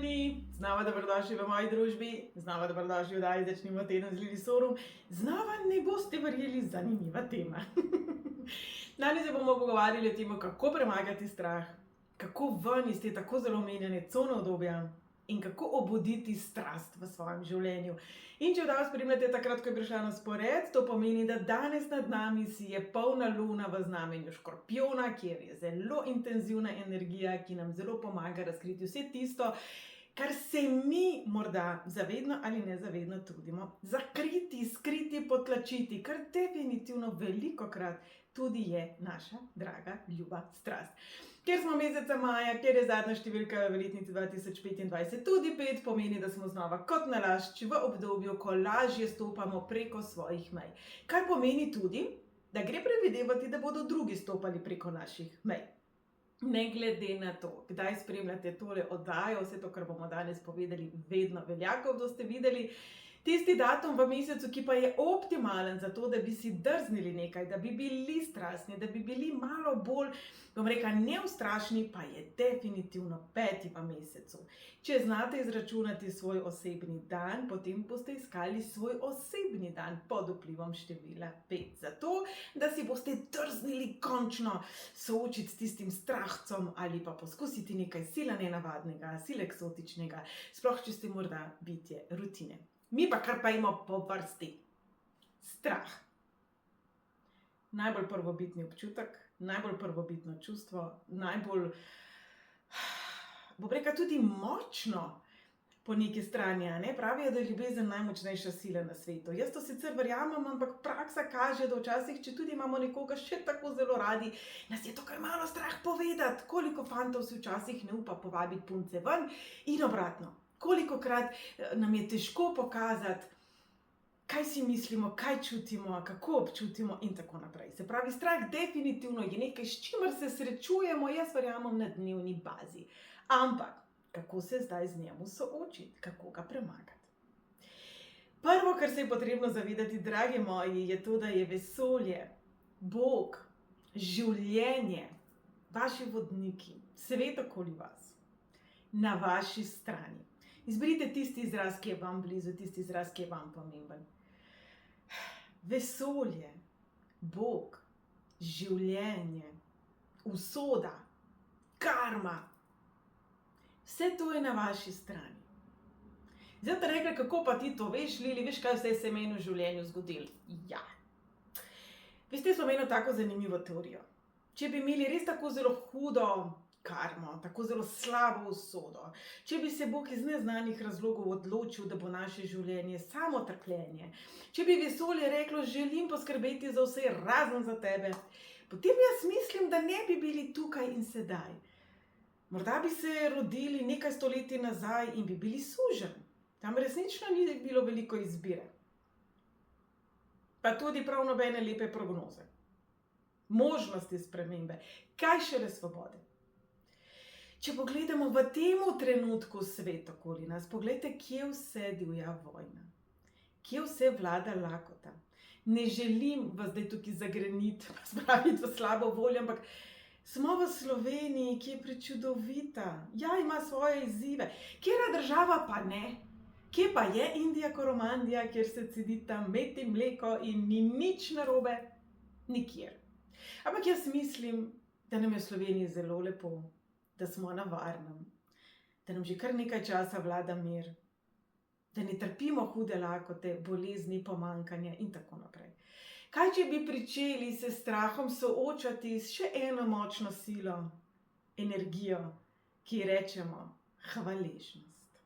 pozdravljeni, znova dobrodošli v moji družbi, znova dobrodošli v oddaji Začnimo teden z Lili Sorum. Znova ne boste verjeli, zanimiva tema. Danes se bomo pogovarjali o tem, kako premagati strah, kako ven iz te tako zelo omenjene cone udobja in kako obuditi strast v svojem življenju. In če oddajo spremljate takrat, ko je prišla na spored, to pomeni, da danes nad nami si je polna luna v znamenju škorpijona, kjer je zelo intenzivna energija, ki nam zelo pomaga razkriti vse tisto, kar se mi morda zavedno ali nezavedno trudimo zakriti, skriti, potlačiti, kar definitivno velikokrat tudi je naša draga, ljuba strast. Ker smo meseca maja, ker je zadnja številka v letnici 2025 tudi 5, pomeni, da smo znova kot nalašč v obdobju, ko lažje stopamo preko svojih mej. Kar pomeni tudi, da gre predvidevati, da bodo drugi stopali preko naših mej. Ne glede na to, kdaj spremljate tole oddajo, vse to, kar bomo danes povedali, vedno velja, kot boste videli. Tisti datum v mesecu, ki pa je optimalen za to, da bi si drznili nekaj, da bi bili strastni, da bi bili malo bolj, neustrašni, pa je definitivno 5. v mesecu. Če znate izračunati svoj osebni dan, potem boste iskali svoj osebni dan pod vplivom števila 5. Zato, da si boste drznili končno soočiti s tistim strahcem ali pa poskusiti nekaj sila nenavadnega, sila eksotičnega, sploh če ste morda bitje rutine. Mi pa kar pa imamo po vrsti. Strah. Najbolj prvobitni občutek, najbolj prvobitno čustvo, najbolj, bom rekla, tudi močno po neki strani. Pravijo, da je ljubezen najmočnejša sila na svetu. Jaz to sicer verjamem, ampak praksa kaže, da včasih, če tudi imamo nekoga še tako zelo radi, nas je to kar malo strah povedati. Koliko fantov si včasih ne upa povabiti punce ven in obratno. Kolikokrat nam je težko pokazati, kaj si mislimo, kaj čutimo, kako občutimo in tako naprej. Se pravi, strah definitivno je nekaj, s čimer se srečujemo, jaz verjamem, na dnevni bazi. Ampak, kako se zdaj z njemu soočiti, kako ga premagati? Prvo, kar se je potrebno zavedati, dragi moji, je to, da je vesolje, Bog, življenje, vaši vodniki, svet okoli vas, na vaši strani. Izberite tisti izraz, ki je vam blizu, tisti izraz, ki je vam pomemben. Vesolje, Bog, življenje, usoda, karma. Vse to je na vaši strani. Zdaj te rekli, kako pa ti to veš, Lili, veš, kaj vse se meni v življenju zgodilo? Ja. Veste, smo imeli tako zanimivo teorijo. Če bi imeli res tako zelo hudo karmo, tako zelo slabo usodo, če bi se Bog iz neznanih razlogov odločil, da bo naše življenje samo trpljenje, če bi vesolje reklo, želim poskrbeti za vse razen za tebe, potem jaz mislim, da ne bi bili tukaj in sedaj. Morda bi se rodili nekaj stoletij nazaj in bi bili suženj. Tam resnično ni bilo veliko izbire. Pa tudi prav nobene lepe prognoze. Možnosti spremembe, kaj šele svobode. Če pogledamo v tem trenutku svet okoli nas, poglejte, kje vse divja vojna, kje vse vlada lakota. Ne želim vas zdaj tukaj zagreniti, spraviti v slabo voljo, ampak smo v Sloveniji, ki je prečudovita, ja, ima svoje izzive. Katera država pa ne? Kje pa je Indija, Koromandija, kjer se cedita med in mleko in ni nič narobe? Nikjer. Ampak jaz mislim, da nam je v Sloveniji zelo lepo, da smo na varnem, da nam že kar nekaj časa vlada mir, da ne trpimo hude lakote, bolezni, pomanjkanja in tako naprej. Kaj, če bi pričeli se strahom soočati s še eno močno silo, energijo, ki ji rečemo hvaležnost?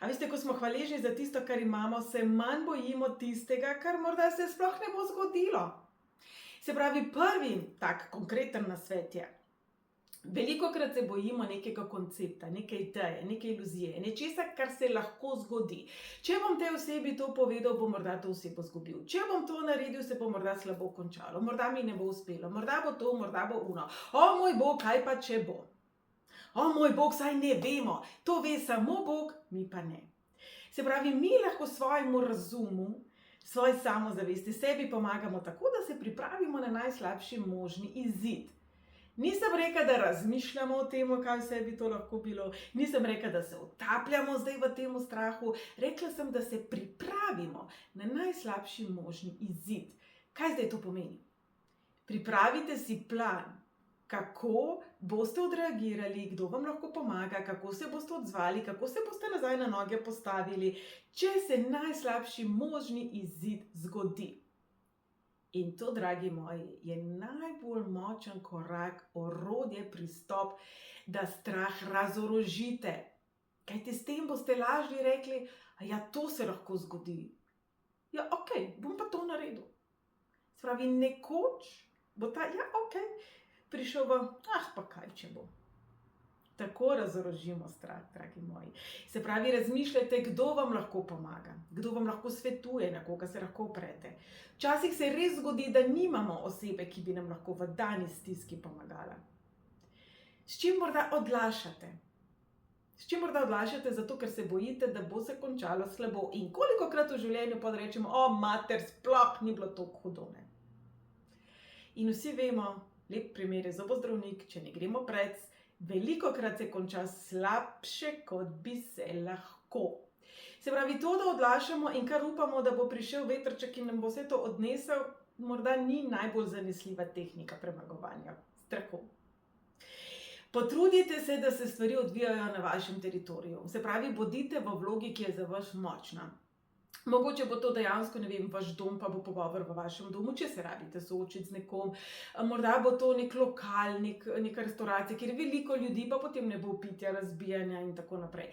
A veste, ko smo hvaležni za tisto, kar imamo, se manj bojimo tistega, kar morda se sploh ne bo zgodilo. Se pravi, prvi tak konkreten nasvet je, velikokrat se bojimo nekega koncepta, neke ideje, neke iluzije, nečesa, kar se lahko zgodi. Če bom tej osebi to povedal, bo morda to osebo zgubil. Če bom to naredil, se bo morda slabo končalo. Morda mi ne bo uspelo, morda bo to, morda bo ono. O moj Bog, kaj pa če bo? O moj Bog, saj ne vemo. To ve samo Bog, mi pa ne. Se pravi, mi lahko svojemu razumu, svoji samozavesti sebi pomagamo tako, da se pripravimo na najslabši možni izid. Nisem rekla, da razmišljamo o tem, kaj vse bi to lahko bilo. Nisem rekla, da se utapljamo zdaj v tem strahu. Rekla sem, da se pripravimo na najslabši možni izid. Kaj zdaj to pomeni? Pripravite si plan, kako boste odreagirali, kdo vam lahko pomaga, kako se boste odzvali, kako se boste nazaj na noge postavili, če se najslabši možni izid zgodi. In to, dragi moji, je najbolj močen korak, orodje, pristop, da strah razorožite. Kajti s tem boste lažje rekli, ja, to se lahko zgodi. Ja, okej, bom pa to naredil. Se pravi, nekoč bo ta, ja, okej, prišel v, pa kaj če bo. Tako razorožimo strah, dragi moji. Se pravi, razmišljajte, kdo vam lahko pomaga, kdo vam lahko svetuje, na koga se lahko oprete. Včasih se res zgodi, da nimamo osebe, ki bi nam lahko v dani stiski pomagala. S čim morda odlašate? S čim morda odlašate, zato ker se bojite, da bo se končalo slabo. In kolikokrat v življenju pa rečemo, mater, sploh ni bilo tako hudo, ne? In vsi vemo, lep primer je zobozdravnik, če ne gremo pred, velikokrat se konča slabše, kot bi se lahko. Se pravi, to, da odlašamo in kar upamo, da bo prišel vetrček in nam bo vse to odnesel, morda ni najbolj zanesljiva tehnika premagovanja strahu. Potrudite se, da se stvari odvijajo na vašem teritoriju. Se pravi, bodite v vlogi, ki je za vas močna. Mogoče bo to dejansko, ne vem, vaš dom, pa bo pogovor v vašem domu, če se rabite soočiti z nekom. Morda bo to nek lokal, neka restauracija, kjer je veliko ljudi, pa potem ne bo pitja, razbijanja in tako naprej.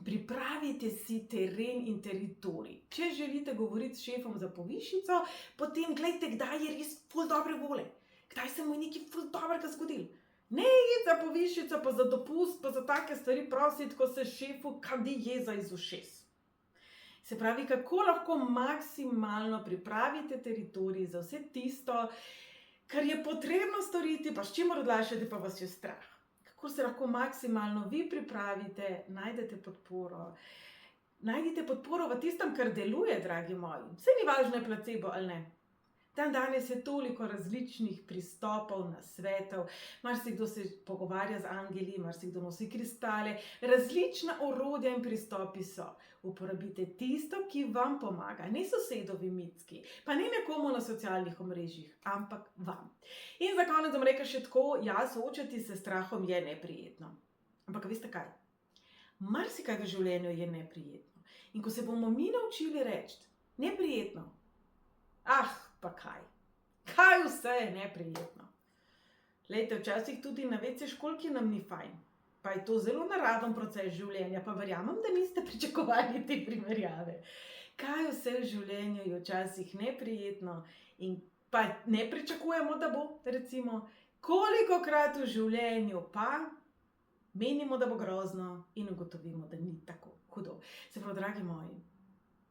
Pripravite si teren in teritorij. Če želite govoriti s šefom za povišico, potem gledajte, kdaj je res ful dobre vole. Kdaj se mu je nekaj ful dobrega zgodilo. Ne iti za povišico, pa za dopust, pa za take stvari prositi, ko se šefu kadi jeza iz ušes. Se pravi, kako lahko maksimalno pripravite teritorij za vse tisto, kar je potrebno storiti, pa s čimer odlašate, pa vas je strah. Kako se lahko maksimalno vi pripravite, najdete podporo. Najdite podporo v tistem, kar deluje, dragi moji. Vse ni važno, je placebo ali ne. Dan danes je toliko različnih pristopov, nasvetov, marsikdo se pogovarja z angeli, marsikdo nosi kristale, različna orodja in pristopi so. Uporabite tisto, ki vam pomaga, ne sosedovi mitski, pa ne nekomu na socialnih omrežjih, ampak vam. In za konec bom rekla še tako, ja, soočati se s strahom je neprijetno. Ampak veste kaj? Marsikaj v življenju je neprijetno. In ko se bomo mi naučili reči, neprijetno, pa kaj? Kaj vse je neprijetno? Glejte, včasih tudi na WC školjki nam ni fajn. Pa je to zelo naraven proces življenja, pa verjamem, da niste pričakovali te primerjave. Kaj vse v življenju je včasih neprijetno in pa ne pričakujemo, da bo, recimo, kolikokrat v življenju pa menimo, da bo grozno in ugotovimo, da ni tako hudo. Se pravi, dragi moji,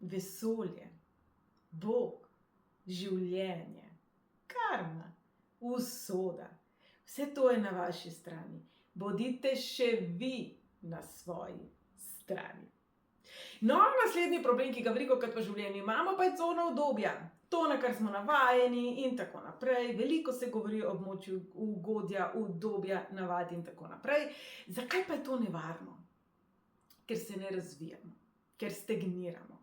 vesolje, Bog, življenje, karma, usoda, vse to je na vaši strani. Bodite še vi na svoji strani. No, naslednji problem, ki ga velikokrat v življenju imamo, pa je cona udobja. To, na kar smo navajeni in tako naprej. Veliko se govori o območju ugodja, udobja, navad in tako naprej. Zakaj pa je to nevarno? Ker se ne razvijamo, ker stagniramo,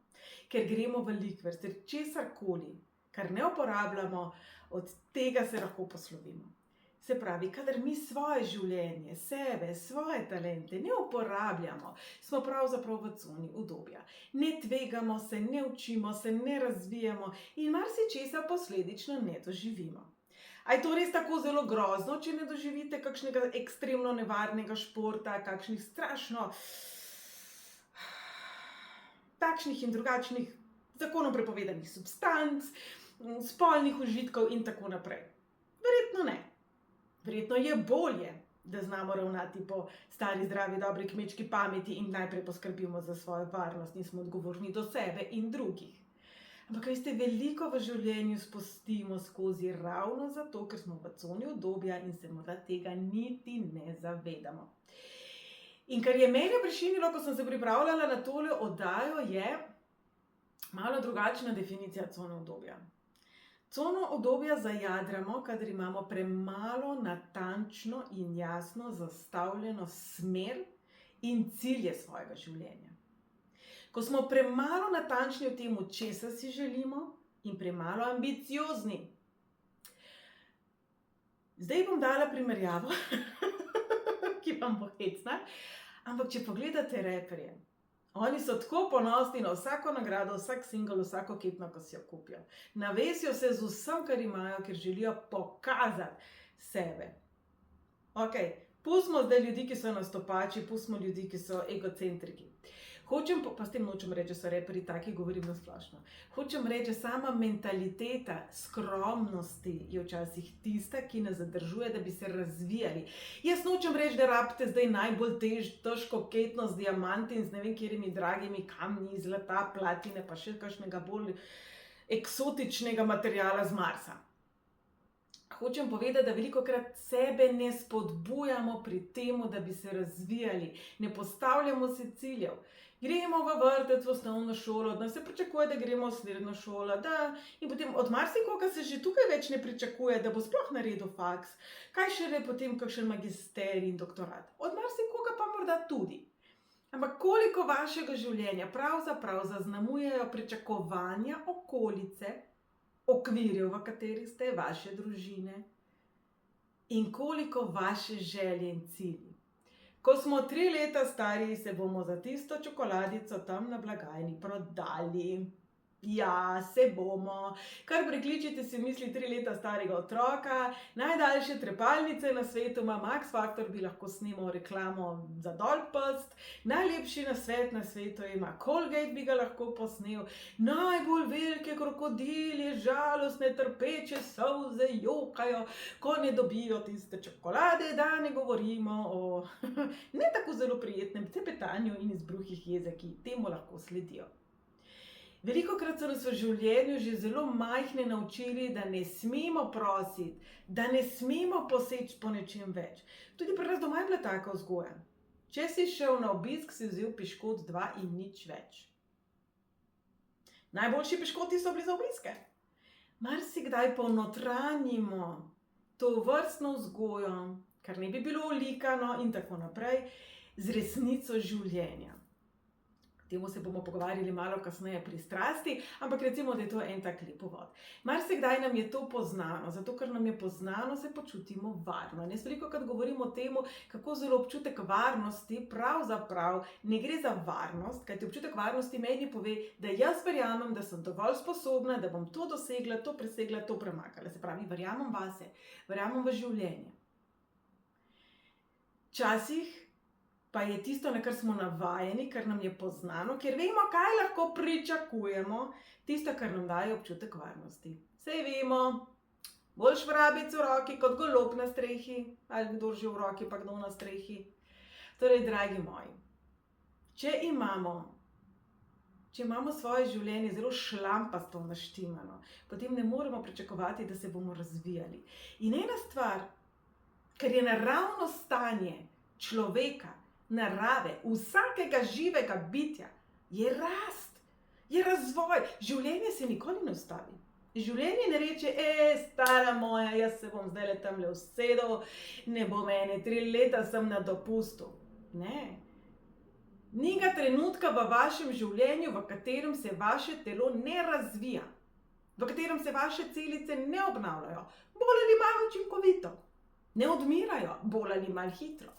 ker gremo v likver, ker česarkoli, kar ne uporabljamo, od tega se lahko poslovimo. Se pravi, kadar mi svoje življenje, sebe, svoje talente ne uporabljamo, smo pravzaprav v coni udobja. Ne tvegamo se, ne učimo se, ne razvijamo in marsičesa posledično ne doživimo. A je to res tako zelo grozno, če ne doživite kakšnega ekstremno nevarnega športa, kakšnih strašno takšnih in drugačnih zakonom prepovedanih substanc, spolnih užitkov in tako naprej? Verjetno ne. Verjetno je bolje, da znamo ravnati po stari, zdravi, dobri kmečki pameti in najprej poskrbimo za svojo varnost in smo odgovorni do sebe in drugih. Ampak veste, veliko v življenju spustimo skozi ravno zato, ker smo v coni udobja in se morda tega niti ne zavedamo. In kar je mene prešinilo, ko sem se pripravljala na tole oddajo, je malo drugačna definicija cone udobja. Cono obdobja zajadramo, kadar imamo premalo natančno in jasno zastavljeno smer in cilje svojega življenja. Ko smo premalo natančni v tem, česa si želimo, in premalo ambiciozni. Zdaj bom dala primerjavo, ki vam bo hecna, ampak če pogledate reperje, oni so tako ponosni na vsako nagrado, vsak singel, vsako kitno, ko si jo kupijo. Navesijo se z vsem, kar imajo, ker želijo pokazati sebe. Ok, pustimo zdaj ljudi, ki so nastopači, pustimo ljudi, ki so egocentriki. Pa s tem nočem reči, da so reperji taki, govorim na splošno. Hočem reči, sama mentaliteta skromnosti je včasih tista, ki nas zadržuje, da bi se razvijali. Jaz nočem reči, da rabite zdaj najbolj težko ketno z diamanti in z ne vem katerimi dragimi kamni, zlata, platine, pa še kakšnega bolj eksotičnega materiala z Marsa. Hočem povedati, da velikokrat sebe ne spodbujamo pri temu, da bi se razvijali, ne postavljamo si ciljev. Gremo v vrtec, v osnovno šolo, od nas se pričakuje, da gremo v srednjo šolo, in potem od marsikoga se že tukaj več ne pričakuje, da bo sploh naredil faks, kaj šele potem kakšen magisterij in doktorat. Od marsikoga pa morda tudi. Ampak koliko vašega življenja pravzaprav zaznamujejo pričakovanja okolice, okvirjev, v katerih ste, vaše družine, in koliko vaše želje in cilji. Ko smo 3 leta stari, se bomo za tisto čokoladico tam na blagajni prodali. Ja, se bomo. Kar prekličite si misli 3 leta starega otroka, najdaljše trepalnice na svetu ima Max Factor, bi lahko snimal reklamo za Dolpust, najlepši nasvet na svetu ima Colgate, bi ga lahko posnel, najbolj velike krokodilje, žalostne, trpeče solze jokajo, ko ne dobijo tiste čokolade, da ne govorimo o ne tako zelo prijetnem cepetanju in izbruhih jeze, ki temu lahko sledijo. Velikokrat so nas v življenju že zelo majhne naučili, da ne smemo prositi, da ne smemo poseči po nečem več. Tudi pri nas doma je bila taka vzgoja. Če si šel na obisk, si vzel piškot 2 in nič več. Najboljši piškoti so bili za obiske. Marsikdaj ponotranjimo to vrstno vzgojo, kar ne bi bilo olikano in tako naprej, z resnico življenja. Temu se bomo pogovarjali malo kasneje pri strasti, ampak recimo, da je to en tak lep uvod. Marsikdaj nam je to poznano, zato ker nam je poznano, se počutimo varno. In jaz velikokrat govorim o tem, kako zelo občutek varnosti pravzaprav ne gre za varnost, kajti občutek varnosti meni pove, da jaz verjamem, da sem dovolj sposobna, da bom to dosegla, to presegla, to premakala. Se pravi, verjamem vase, verjamem v življenje. Včasih pa je tisto, na kar smo navajeni, kar nam je poznano, ker vemo, kaj lahko pričakujemo, tisto, kar nam daje občutek varnosti. Saj vemo, boljš vrabic v roki kot golob na strehi, ali kdo že v roki, pa kdo na strehi. Torej, dragi moji, če imamo svoje življenje zelo šlampasto naštimano, potem ne moremo pričakovati, da se bomo razvijali. In ena stvar, kar je naravno stanje človeka, narave, vsakega živega bitja, je rast, je razvoj. Življenje se nikoli ne ustavi. Življenje ne reče, stara moja, jaz se bom zdaj tamle usedel, ne bo mene, 3 leta sem na dopustu. Ne. Nekega trenutka v vašem življenju, v katerem se vaše telo ne razvija, v katerem se vaše celice ne obnavljajo, bolj ali manj učinkovito, ne odmirajo, bolj ali manj hitro.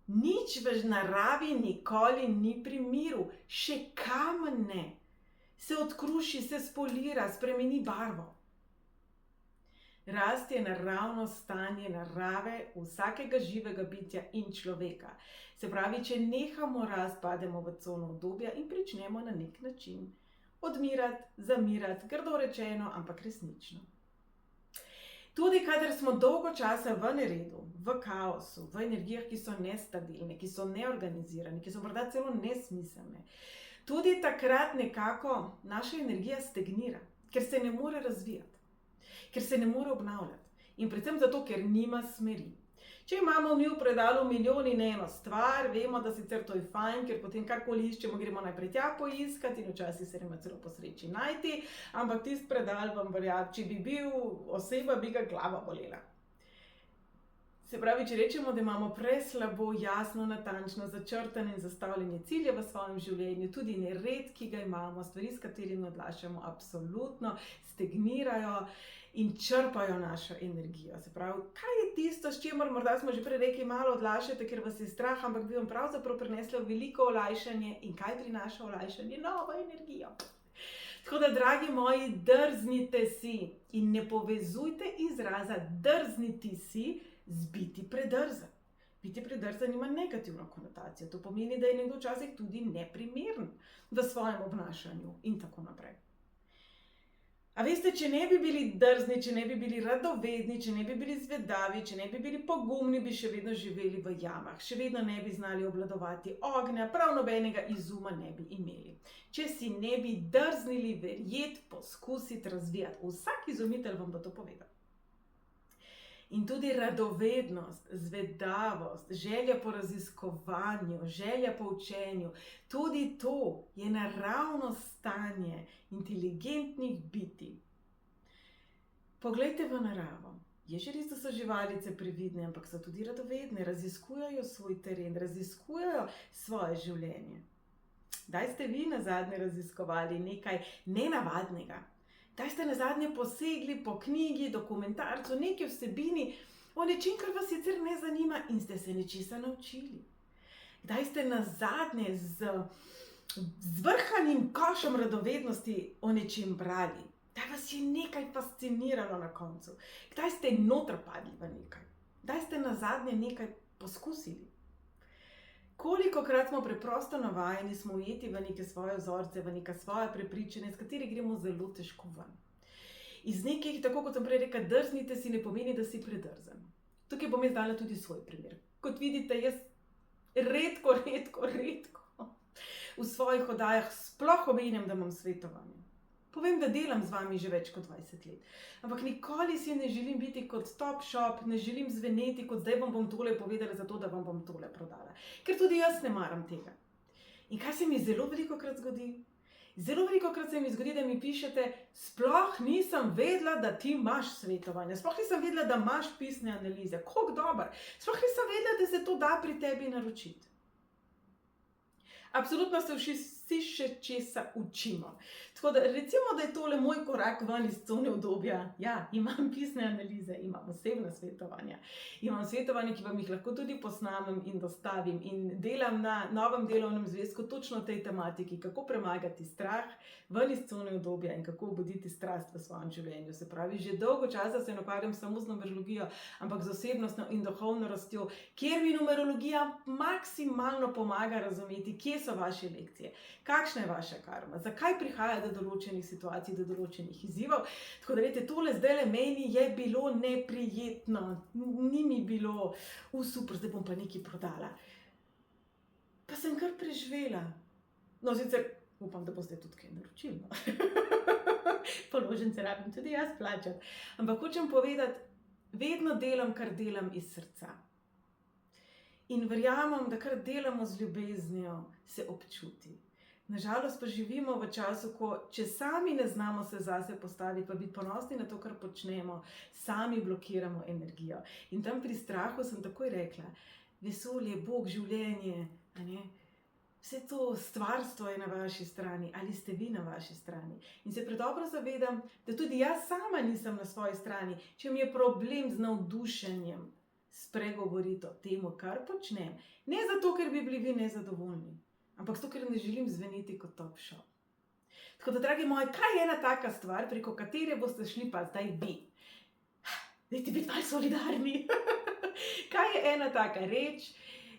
Nič v naravi nikoli ni pri miru, še kamen ne. Se odkruši, se spolira, spremeni barvo. Rast je naravno stanje narave vsakega živega bitja in človeka. Se pravi, če nehamo rast, pademo v cono obdobja in pričnemo na nek način odmirati, zamirati, grdo rečeno, ampak resnično. Tudi kadar smo dolgo časa v neredu, v kaosu, v energijah, ki so nestabilne, ki so neorganizirane, ki so morda celo nesmiselne, tudi takrat nekako naša energija stagnira, ker se ne more razvijati, ker se ne more obnavljati in predvsem zato, ker nima smeri. Če imamo mi v predalu milijon in eno stvar, vemo, da sicer to je fajn, ker potem karkoli iščemo, gremo najprej tja poiskati in včasih se nema celo po sreči najti, ampak tisti predal vam verjamem, če bi bil oseba, bi ga glava bolela. Se pravi, če rečemo, da imamo preslabo, jasno, natančno začrtane in zastavljene cilje v svojem življenju, tudi nered, ki ga imamo, stvari, s katerimi odlašamo, absolutno stagnirajo in črpajo našo energijo. Se pravi, kaj je tisto, s čimer morda smo že prej rekli, malo odlašate, ker vas je strah, ampak bi vam pravzaprav prineslo veliko olajšanje. In kaj prinaša olajšanje? Novo energijo. Tako da, dragi moji, drznite si in ne povezujte izraza drzniti si z biti predrzan. Biti predrzan ima negativno konotacijo. To pomeni, da je nekdo včasih tudi neprimeren v svojem obnašanju in tako naprej. A veste, če ne bi bili drzni, če ne bi bili radovedni, če ne bi bili zvedavi, če ne bi bili pogumni, bi še vedno živeli v jamah, še vedno ne bi znali obvladovati ognja, prav nobenega izuma ne bi imeli. Če si ne bi drznili verjeti, poskusiti, razvijati. Vsak izumitelj vam bo to povedal. In tudi radovednost, zvedavost, želja po raziskovanju, želja po učenju, tudi to je naravno stanje inteligentnih bitij. Poglejte v naravo. Je že res, da so živalice previdne, ampak so tudi radovedne, raziskujejo svoj teren, raziskujejo svoje življenje. Kdaj ste vi nazadnje raziskovali nekaj nenavadnega? Kdaj ste nazadnje posegli po knjigi, dokumentarcu, neki vsebini o nečem, kar vas sicer ne zanima in ste se nečesa naučili? Kdaj ste nazadnje z zvrhanim košem radovednosti o nečem brali? Kdaj vas je nekaj fasciniralo na koncu? Kdaj ste noter padli v nekaj? Kdaj ste nazadnje nekaj poskusili? Kolikokrat smo preprosto navajeni smo ujeti v neke svoje vzorce, v neka svoja prepričanja, s katerih gremo zelo težko ven. Iz nekih, tako kot sem prej rekla, drznite si ne pomeni, da si predrzan. Tukaj bom jaz dala tudi svoj primer. Kot vidite, jaz redko v svojih oddajah sploh omenjam, da imam svetovanje. Povem, da delam z vami že več kot 20 let. Ampak nikoli si ne želim biti kot top shop, ne želim zveneti kot zdaj vam bom tole povedala zato, da vam bom tole prodala. Ker tudi jaz ne maram tega. In kaj se mi zelo velikokrat zgodi? Zelo velikokrat se mi zgodi, da mi pišete, sploh nisem vedela, da ti imaš svetovanje, sploh nisem vedela, da imaš pisne analize, koliko dober, sploh nisem vedela, da se to da pri tebi naročiti. Absolutno se vsi še česa učimo. Tako da recimo, da je tole moj korak ven iz cone udobja. Ja, imam pisne analize, imam osebna svetovanja. Imam svetovanje, ki vam jih lahko tudi posnamem in dostavim. In delam na novem delovnem zvezku točno tej tematiki, kako premagati strah ven iz cone udobja in kako obuditi strast v svojem življenju. Se pravi, že dolgo časa se ne ukvarjam samo z numerologijo, ampak z osebnostno in duhovno rastjo, kjer mi numerologija maksimalno pomaga razumeti, kje so vaše lekcije, kakšna je vaša karma, zakaj prihaja do določenih situacij, do določenih izzivov. Tako da, vidite, tole zdajle meni je bilo neprijetno, ni mi bilo, super, zdaj bom pa nekaj prodala. Pa sem kar preživela. No, sicer upam, da boste tudi kaj naročili. Položnice rabim tudi jaz plačati. Ampak hočem povedati, vedno delam, kar delam iz srca. In verjamem, da kar delamo z ljubeznijo, se občuti. Nažalost pa živimo v času, ko če sami ne znamo se zase postaviti, pa biti ponosni na to, kar počnemo, sami blokiramo energijo. In tam pri strahu sem takoj rekla, vesolje, Bog, življenje, a ne? Vse to stvarstvo je na vaši strani, ali ste vi na vaši strani. In se predobro zavedam, da tudi jaz sama nisem na svoji strani, če mi je problem z navdušenjem spregovoriti o temu, kar počnem. Ne zato, ker bi bili vi nezadovoljni, ampak zato, ker ne želim zveneti kot top shop. Tako da, dragi moji, kaj je ena taka stvar, preko katere boste šli pa zdaj vi? Dajte biti malo solidarni. Kaj je ena taka reč,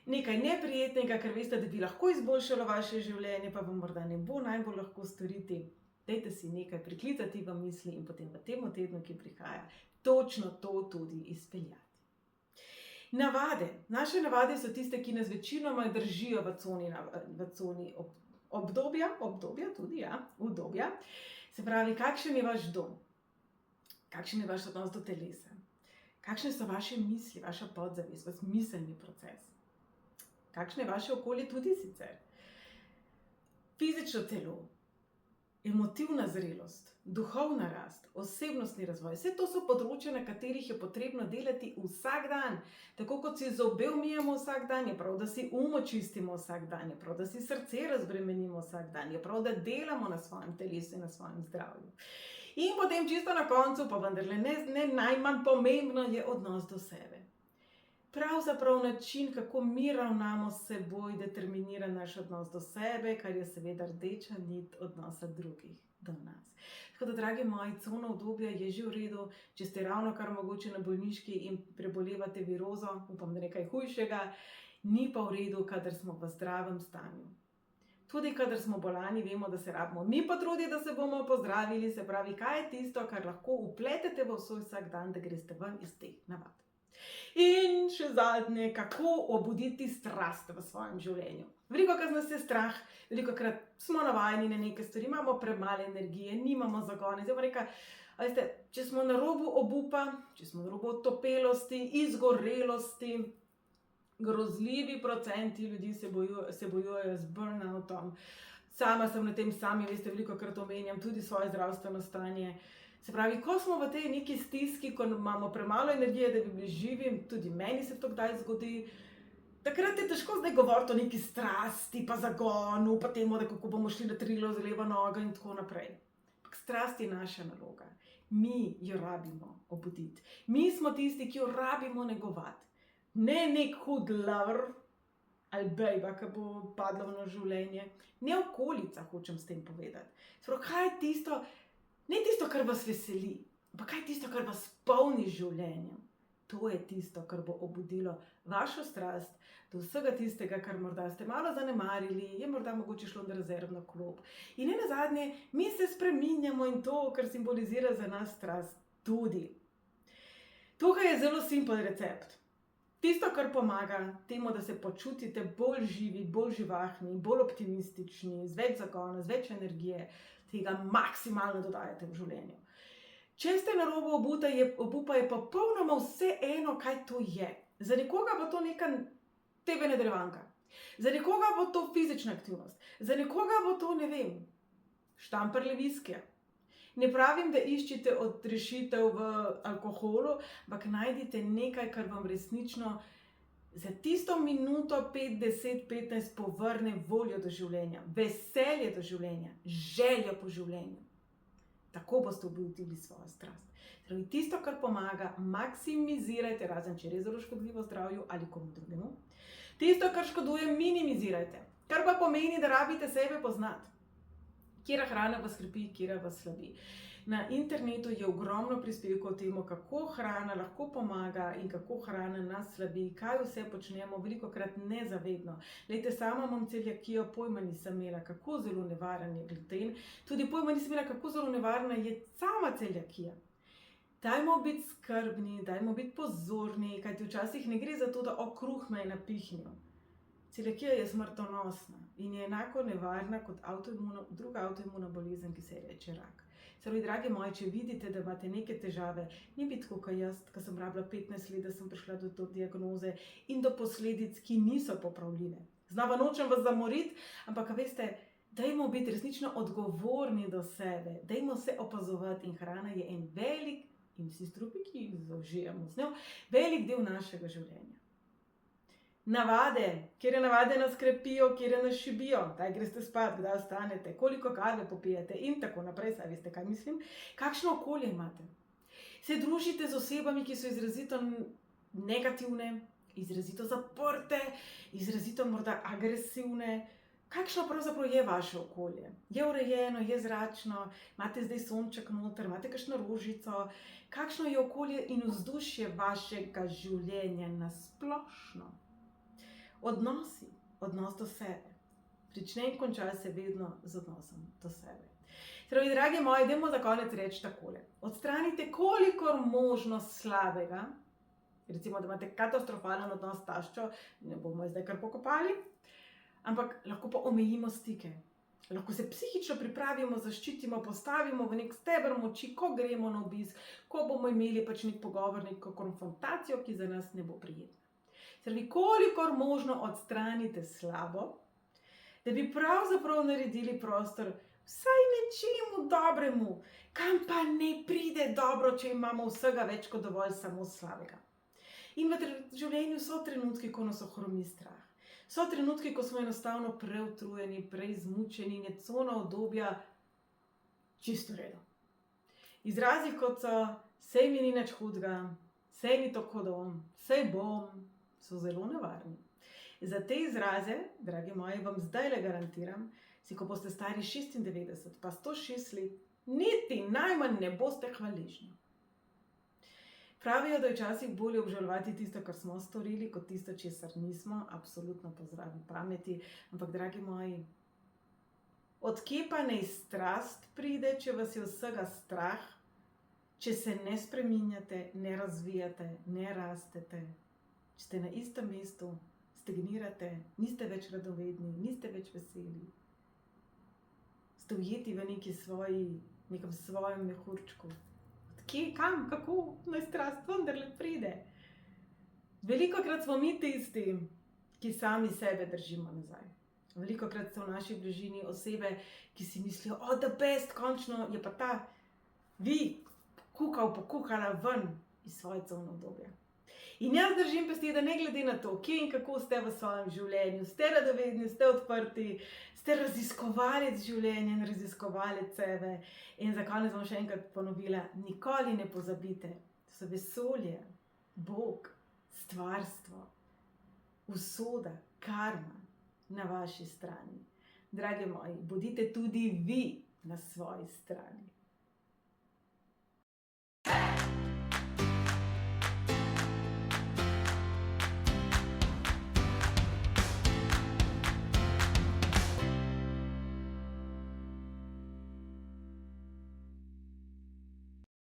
nekaj neprijetnega, ker veste, da bi lahko izboljšalo vaše življenje, pa vam morda ne bo najbolj lahko storiti. Dajte si nekaj priklicati v misli in potem v tem tednu, ki prihaja, točno to tudi izpeljati. Navade. Naše navade so tiste, ki nas večinoma držijo v coni obdobja tudi, ja, udobja. Se pravi, kakšen je vaš dom? Kakšen je vaš odnos do telesa? Kakšne so vaše misli, vaša podzavest, vaš miselni proces? Kakšno je vaše okolje tudi sicer? Fizično telo, emotivna zrelost, duhovna rast, osebnostni razvoj, vse to so področja, na katerih je potrebno delati vsak dan. Tako kot si zobe umijemo vsak dan, je prav, da si očistimo vsak dan, je prav, da si srce razbremenimo vsak dan, je prav, da delamo na svojem telesu in na svojem zdravju. In potem čisto na koncu, pa vendarle ne najmanj pomembno, je odnos do sebe. Pravzaprav način, kako mi ravnamo s seboj, determinira naš odnos do sebe, kar je seveda rdeča nit odnosa drugih do nas. Tako da, dragi moji, cona obdobja je že v redu, če ste ravno kar mogoče na bolniški in prebolevate virozo, upam, da nekaj hujšega, ni pa v redu, kadar smo v zdravem stanju. Tudi kadar smo bolani, vemo, da se rabimo mi potruditi, da se bomo pozdravili, se pravi, kaj je tisto, kar lahko vpletete v svoj vsak dan, da greste ven iz teh navad. In še zadnje, kako obuditi strast v svojem življenju. Velikokrat nas je strah, velikokrat smo navajeni na neke stvari, imamo premalo energije, nimamo zagona. Zdaj bom rekla, veste, če smo na robu obupa, če smo na robu otopelosti, izgorelosti, grozljivi procenti ljudi se bojujejo z burnoutom. Sama sem na tem veste, velikokrat omenjam tudi svoje zdravstveno stanje. Se pravi, ko smo v tej neki stiski, ko imamo premalo energije, da bi bili živi, tudi meni se to kdaj zgodi, takrat je težko zdaj govoriti o neki strasti, pa zagonu, pa temu, da kako bomo šli na trilo z levo nogo in tako naprej. Ampak strast je naša naloga. Mi jo rabimo obuditi. Mi smo tisti, ki jo rabimo negovati. Ne nek hud lover ali bejba, ki bo padla v naše življenje. Ne okolica, hočem s tem povedati. Sprav, kaj je tisto, ne tisto, kar vas veseli, ampak kaj je tisto, kar vas polni življenjem. To je tisto, kar bo obudilo vašo strast do vsega tistega, kar morda ste malo zanemarili, je morda mogoče šlo na rezervno klop. In nenazadnje, mi se spreminjamo in to, kar simbolizira za nas strast, tudi. Tukaj je zelo simpel recept. Tisto, kar pomaga temu, da se počutite bolj živi, bolj živahni, bolj optimistični, z več zagona, z več energije, tega maksimalno dodajate v življenju. Če ste na robu obupa, je popolnoma vseeno, kaj to je. Za nekoga bo to neka TV nadaljevanka, za nekoga bo to fizična aktivnost, za nekoga bo to, ne vem, štamparle viskija. Ne pravim, da iščite odrešitev v alkoholu, ampak najdite nekaj, kar vam resnično za tisto minuto, 5, 10, 15 povrne voljo do življenja, veselje do življenja, željo po življenju. Tako boste obudili svojo strast. Torej, tisto, kar pomaga, maksimizirajte, razen če res zelo škodljivo zdravju ali komu drugemu. Tisto, kar škoduje, minimizirajte. Kar pa pomeni, da rabite sebe poznati. Kjera hrana vas krepi, kjera vas slabi. Na internetu je ogromno prispevkov o tem, kako hrana lahko pomaga in kako hrana nas slabi, kaj vse počnemo, velikokrat nezavedno. Glejte, sama imam celiakijo, pojma nisem imela, kako zelo nevaren je gluten. Tudi pojma nisem imela, kako zelo nevarna je sama celiakija. Dajmo biti skrbni, dajmo biti pozorni, kajti včasih ne gre za to, da kruh me je napihnil. Celiakija je smrtonosna in je enako nevarna kot druga avtoimuna bolezen, ki se reče rak. Torej, dragi moji, če vidite, da imate neke težave, ni biti tako kot jaz, ko sem rabila 15 let, da sem prišla do diagnoze in do posledic, ki niso popravljive. Znova nočem vas zamoriti, ampak veste, dajmo biti resnično odgovorni do sebe, dajmo se opazovati in hrana je en velik, in vsi strupi, ki jih zaužijemo z njo, velik del našega življenja. Navade, kjer navade nas krepijo, kjer nas šibijo, kdaj greste spat, kdaj ostanete, koliko kave popijete in tako naprej, saj veste, kaj mislim, kakšno okolje imate. Se družite z osebami, ki so izrazito negativne, izrazito zaprte, izrazito morda agresivne. Kakšno pravzaprav je vaše okolje? Je urejeno, je zračno, imate zdaj sonček noter, imate kakšno rožico? Kakšno je okolje in vzdušje vašega življenja na splošno? Odnosi, odnos do sebe. Prične in konča se vedno z odnosom do sebe. Torej, dragi moji, dajmo za konec reči takole. Odstranite kolikor možno slabega, recimo, da imate katastrofalen odnos s taščo, ne bomo zdaj kar pokopali, ampak lahko pa omejimo stike. Lahko se psihično pripravimo, zaščitimo, postavimo v nek steber moči, ko gremo na obisk, ko bomo imeli pač nek pogovor, neko konfrontacijo, ki za nas ne bo prijetna. Se pravi, kolikor možno odstranite slabo, da bi pravzaprav naredili prostor vsaj nečemu dobremu, kam pa ne pride dobro, če imamo vsega več kot dovolj samo slabega. In v življenju so trenutki, ko nas ohromi strah. So trenutki, ko smo enostavno preutrujeni, preizmučeni in je cona obdobja čisto v redu. Izrazi kot so, sej mi ni nič hudega, sej mi to hodom, sej bom, so zelo nevarni. Za te izraze, dragi moji, vam zdajle garantiram, si ko boste stari 96 pa 106 let, niti najmanj ne boste hvaležni. Pravijo, da je včasih bolje obžalovati tisto, kar smo storili, kot tisto, česar nismo, absolutno po zdravi pameti. Ampak, dragi moji, od kje pa naj strast pride, če vas je vsega strah, če se ne spreminjate, ne razvijate, ne rastete, če ste na istem mestu, stagnirate, niste več radovedni, niste več veseli. Ste ujeti v nekem svojem mehurčku. Kje, kam, kako naj strast vendarle pride? Velikokrat smo mi tisti, ki sami sebe držimo nazaj. Velikokrat so v naši bližini osebe, ki si mislijo, the best, končno je pa ta pokuhala ven iz svoje cone obdobja. In jaz držim pesti, da ne glede na to, kje in kako ste v svojem življenju, ste radovedni, ste odprti, ste raziskovalec življenja in raziskovalec sebe. In za konec bom še enkrat ponovila, nikoli ne pozabite, da so vesolje, Bog, stvarstvo, usoda, karma na vaši strani. Dragi moji, bodite tudi vi na svoji strani.